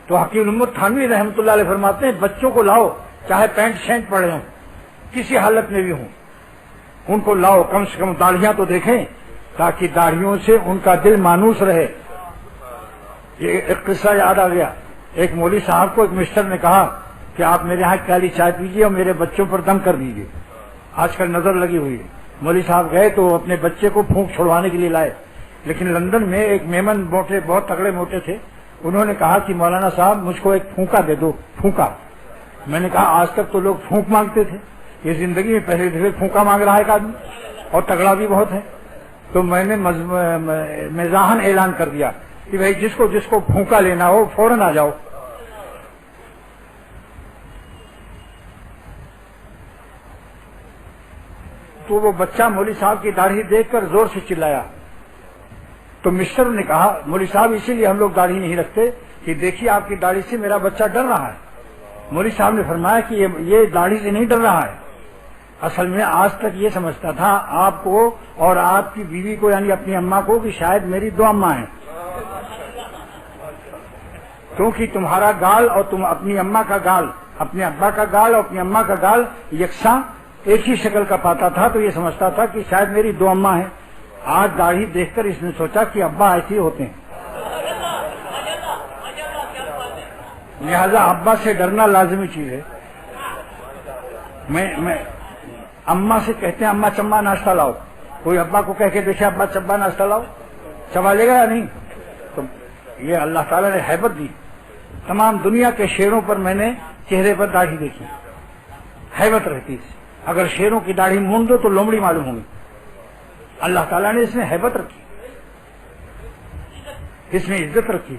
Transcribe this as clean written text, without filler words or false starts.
تو حکیم الامت تھانوی رحمۃ اللہ علیہ فرماتے ہیں بچوں کو لاؤ چاہے پینٹ شینٹ پڑے ہوں کسی حالت میں بھی ہوں ان کو لاؤ کم سے کم داڑھیاں تو دیکھیں تاکہ داڑھیوں سے ان کا دل مانوس رہے. یہ ایک قصہ یاد آ گیا. ایک مولوی صاحب کو ایک مسٹر نے کہا کہ آپ میرے یہاں کالی چائے پیجیے اور میرے بچوں پر دم کر دیجیے. آج کل نظر لگی ہوئی ہے. مولوی صاحب گئے تو اپنے بچے کو پھونک چھڑوانے کے لیے لائے. لیکن لندن میں ایک میمن موٹے بہت تگڑے موٹے تھے. انہوں نے کہا کہ مولانا صاحب مجھ کو ایک پھونکا دے دو. پھونکا. میں نے کہا آج تک تو لوگ پھونک مانگتے تھے, یہ زندگی میں پہلے دفعہ پھونکا مانگ رہا ہے ایک آدمی اور تگڑا بھی بہت ہے. تو میں نے مزاحن اعلان کر دیا کہ بھائی جس کو پھونکا لینا ہو فوراً آ جاؤ. تو وہ بچہ مولوی صاحب کی داڑھی دیکھ کر زور سے چلایا. تو مسٹر نے کہا مولوی صاحب اسی لیے ہم لوگ داڑھی نہیں رکھتے کہ دیکھیے آپ کی داڑھی سے میرا بچہ ڈر رہا ہے. مولوی صاحب نے فرمایا کہ یہ داڑھی سے نہیں ڈر رہا ہے, اصل میں آج تک یہ سمجھتا تھا آپ کو اور آپ کی بیوی کو یعنی اپنی اماں کو کہ شاید میری دو اماں ہیں, کیونکہ تمہارا گال اور تم اپنی اماں کا گال, اپنے ابا کا گال اور اپنی اماں کا گال یکساں ایک ہی شکل کا پاتا تھا, تو یہ سمجھتا تھا کہ شاید میری دو اماں ہیں. آج داڑھی دیکھ کر اس نے سوچا کہ ابا ایسے ہی ہوتے ہیں, لہذا ابا سے ڈرنا لازمی چیز ہے. میں اماں سے کہتے ہیں اماں چمبا ناشتہ لاؤ, کوئی ابا کو کہہ کے دیکھے ابا چمبا ناشتہ لاؤ, چبا لے گا یا نہیں؟ تو یہ اللہ تعالیٰ نے ہیبت دی. تمام دنیا کے شیروں پر میں نے چہرے پر داڑھی دیکھی, ہیبت رہتی ہے. اگر شیروں کی داڑھی مونڈ دو تو لومڑی معلوم ہوگی. اللہ تعالیٰ نے اس میں ہیبت رکھی, اس میں عزت رکھی.